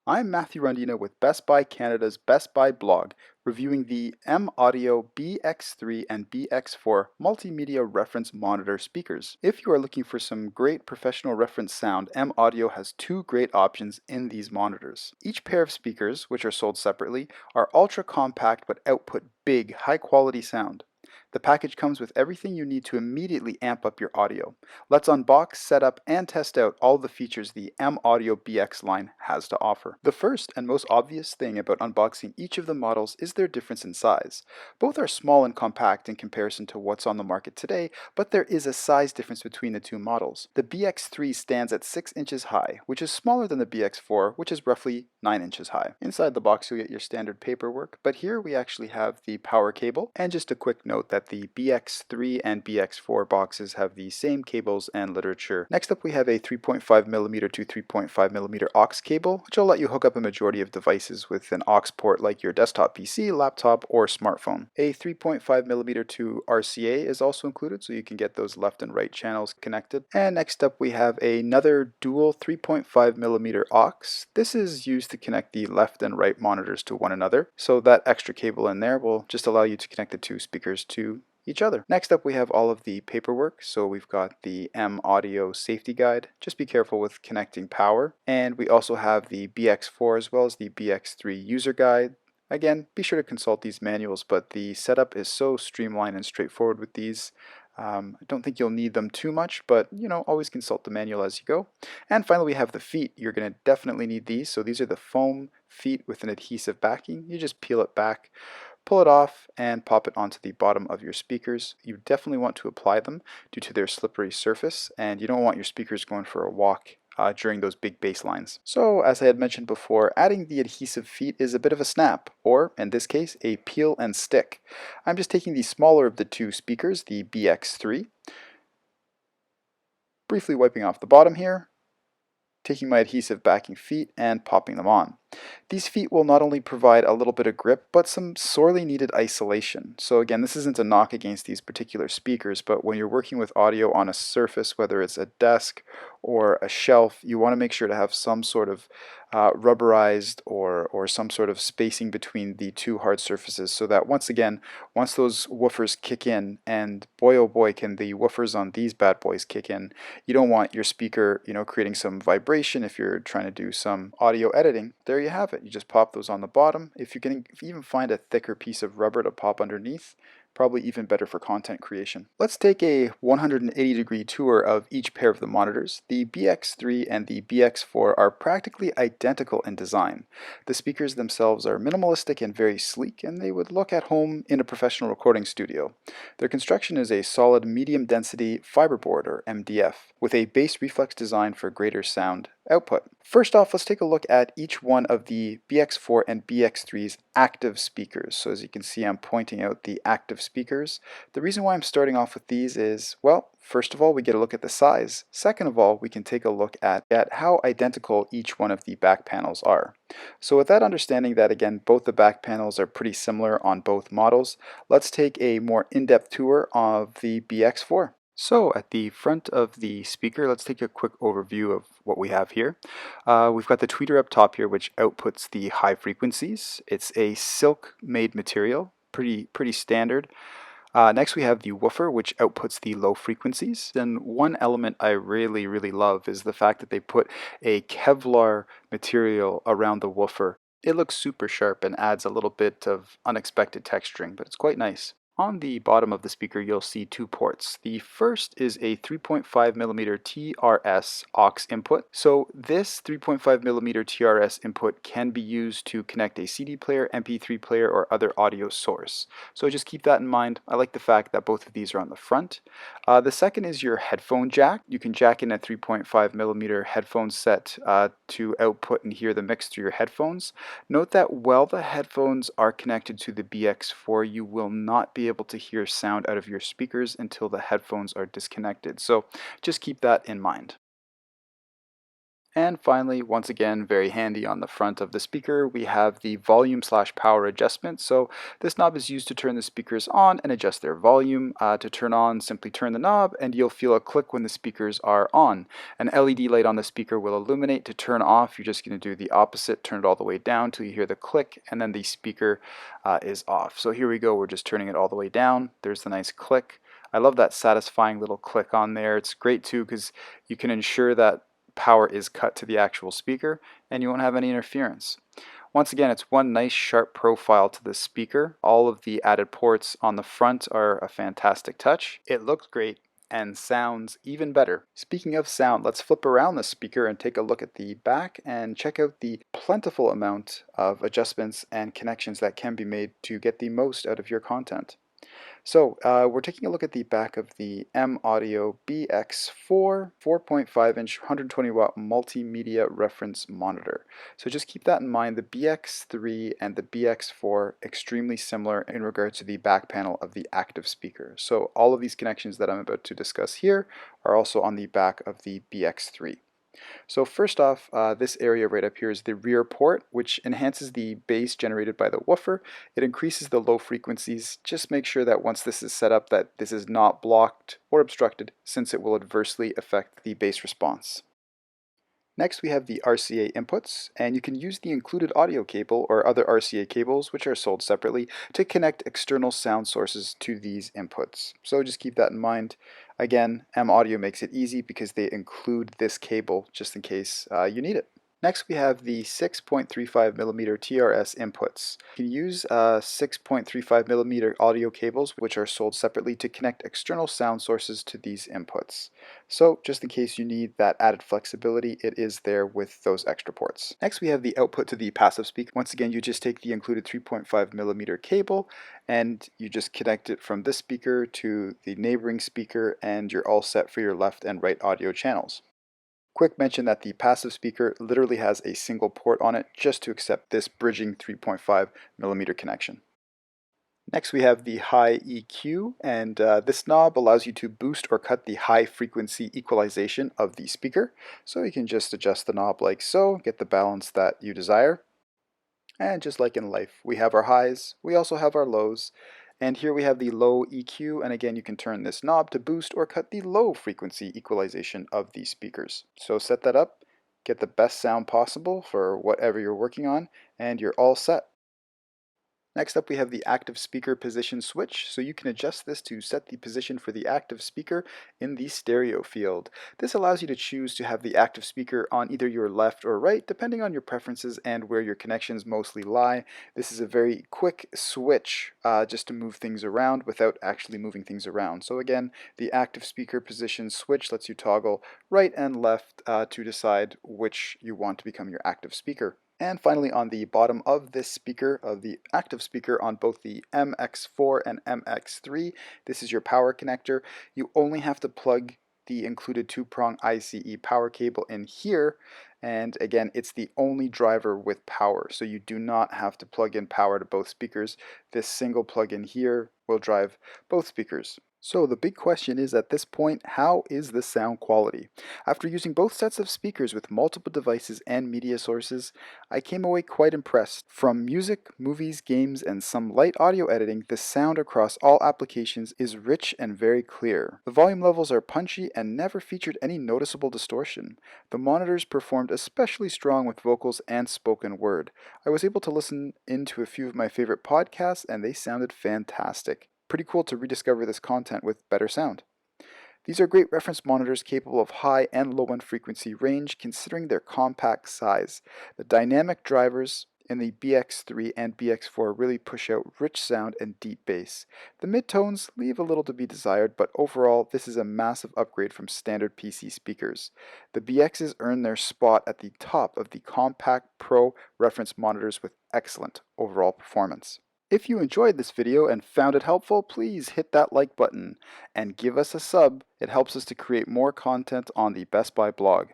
I'm Matthew Rondino with Best Buy Canada's Best Buy blog, reviewing the M Audio BX3 and BX4 Multimedia Reference Monitor speakers. If you are looking for some great professional reference sound, M Audio has two great options in these monitors. Each pair of speakers, which are sold separately, are ultra compact but output big, high quality sound. The package comes with everything you need to immediately amp up your audio. Let's unbox, set up, and test out all the features the M Audio BX line has to offer. The first and most obvious thing about unboxing each of the models is their difference in size. Both are small and compact in comparison to what's on the market today, but there is a size difference between the two models. The BX3 stands at 6 inches high, which is smaller than the BX4, which is roughly 9 inches high. Inside the box you'll get your standard paperwork, but here we actually have the power cable, and just a quick note that the BX3 and BX4 boxes have the same cables and literature. Next up we have a 3.5mm to 3.5mm aux cable, which will let you hook up a majority of devices with an aux port like your desktop PC, laptop, or smartphone. A 3.5mm to RCA is also included, so you can get those left and right channels connected. And next up we have another dual 3.5mm aux. This is used to connect the left and right monitors to one another, so that extra cable in there will just allow you to connect the two speakers to each other. Next up we have all of the paperwork. So we've got the M Audio safety guide. Just be careful with connecting power. And we also have the BX4 as well as the BX3 user guide. Again, be sure to consult these manuals, but the setup is so streamlined and straightforward with these. I don't think you'll need them too much, but always consult the manual as you go. And finally we have the feet. You're going to definitely need these. So these are the foam feet with an adhesive backing. You just peel it back, pull it off, and pop it onto the bottom of your speakers. You definitely want to apply them due to their slippery surface, and you don't want your speakers going for a walk during those big bass lines. So as I had mentioned before, adding the adhesive feet is a bit of a snap, or in this case, a peel and stick. I'm just taking the smaller of the two speakers, the BX3, briefly wiping off the bottom here, taking my adhesive backing feet and popping them on. These feet will not only provide a little bit of grip, but some sorely needed isolation. So again, this isn't a knock against these particular speakers, but when you're working with audio on a surface, whether it's a desk or a shelf, you want to make sure to have some sort of rubberized or some sort of spacing between the two hard surfaces, so that once those woofers kick in, and boy oh boy can the woofers on these bad boys kick in, you don't want your speaker creating some vibration if you're trying to do some audio editing. There you have it. You just pop those on the bottom. If you even find a thicker piece of rubber to pop underneath, probably even better for content creation. Let's take a 180-degree tour of each pair of the monitors. The BX3 and the BX4 are practically identical in design. The speakers themselves are minimalistic and very sleek, and they would look at home in a professional recording studio. Their construction is a solid medium density fiberboard, or MDF, with a bass reflex design for greater sound output. First off, let's take a look at each one of the BX4 and BX3's active speakers. So as you can see, I'm pointing out the active speakers. The reason why I'm starting off with these is, well, first of all, we get a look at the size. Second of all, we can take a look at how identical each one of the back panels are. So with that understanding that, again, both the back panels are pretty similar on both models, let's take a more in-depth tour of the BX4. So at the front of the speaker, let's take a quick overview of what we have here. We've got the tweeter up top here, which outputs the high frequencies. It's a silk-made material, pretty standard. Next we have the woofer, which outputs the low frequencies. And one element I really love is the fact that they put a Kevlar material around the woofer. It looks super sharp and adds a little bit of unexpected texturing, but it's quite nice. On the bottom of the speaker, you'll see two ports. The first is a 3.5mm TRS aux input. So this 3.5mm TRS input can be used to connect a CD player, MP3 player, or other audio source. So just keep that in mind. I like the fact that both of these are on the front. The second is your headphone jack. You can jack in a 3.5mm headphone set to output and hear the mix through your headphones. Note that while the headphones are connected to the BX4, you will not be able to hear sound out of your speakers until the headphones are disconnected. So just keep that in mind. And finally, once again, very handy on the front of the speaker, we have the volume/power adjustment. So this knob is used to turn the speakers on and adjust their volume. To turn on, simply turn the knob and you'll feel a click when the speakers are on. An LED light on the speaker will illuminate. To turn off, you're just going to do the opposite, turn it all the way down till you hear the click, and then the speaker is off. So here we go, we're just turning it all the way down. There's the nice click. I love that satisfying little click on there. It's great too because you can ensure that power is cut to the actual speaker and you won't have any interference. Once again, it's one nice sharp profile to the speaker. All of the added ports on the front are a fantastic touch. It looks great and sounds even better. Speaking of sound, let's flip around the speaker and take a look at the back and check out the plentiful amount of adjustments and connections that can be made to get the most out of your content. So we're taking a look at the back of the M Audio BX4 4.5-inch 120 watt multimedia reference monitor. So just keep that in mind. The BX3 and the BX4 extremely similar in regards to the back panel of the active speaker. So all of these connections that I'm about to discuss here are also on the back of the BX3. So first off, this area right up here is the rear port, which enhances the bass generated by the woofer. It increases the low frequencies. Just make sure that once this is set up that this is not blocked or obstructed, since it will adversely affect the bass response. Next we have the RCA inputs, and you can use the included audio cable or other RCA cables, which are sold separately, to connect external sound sources to these inputs. So just keep that in mind. Again, M Audio makes it easy because they include this cable just in case you need it. Next we have the 6.35mm TRS inputs. You can use 6.35mm audio cables, which are sold separately, to connect external sound sources to these inputs. So just in case you need that added flexibility, it is there with those extra ports. Next we have the output to the passive speaker. Once again, you just take the included 3.5mm cable and you just connect it from this speaker to the neighboring speaker, and you're all set for your left and right audio channels. Quick mention that the passive speaker literally has a single port on it just to accept this bridging 3.5mm connection. Next we have the high EQ, and this knob allows you to boost or cut the high frequency equalization of the speaker. So you can just adjust the knob like so, get the balance that you desire. And just like in life, we have our highs, we also have our lows. And here we have the low EQ, and again you can turn this knob to boost or cut the low frequency equalization of these speakers. So set that up, get the best sound possible for whatever you're working on, and you're all set. Next up we have the active speaker position switch, so you can adjust this to set the position for the active speaker in the stereo field. This allows you to choose to have the active speaker on either your left or right, depending on your preferences and where your connections mostly lie. This is a very quick switch just to move things around without actually moving things around. So again, the active speaker position switch lets you toggle right and left to decide which you want to become your active speaker. And finally, on the bottom of this speaker, of the active speaker on both the MX4 and MX3, this is your power connector. You only have to plug the included 2-prong ICE power cable in here, and again, it's the only driver with power, so you do not have to plug in power to both speakers. This single plug-in here will drive both speakers. So the big question is at this point, how is the sound quality? After using both sets of speakers with multiple devices and media sources, I came away quite impressed. From music, movies, games, and some light audio editing, the sound across all applications is rich and very clear. The volume levels are punchy and never featured any noticeable distortion. The monitors performed especially strong with vocals and spoken word. I was able to listen into a few of my favorite podcasts and they sounded fantastic. Pretty cool to rediscover this content with better sound. These are great reference monitors capable of high and low end frequency range considering their compact size. The dynamic drivers in the BX3 and BX4 really push out rich sound and deep bass. The midtones leave a little to be desired, but overall this is a massive upgrade from standard PC speakers. The BXs earn their spot at the top of the compact pro reference monitors with excellent overall performance. If you enjoyed this video and found it helpful, please hit that like button and give us a sub. It helps us to create more content on the Best Buy blog.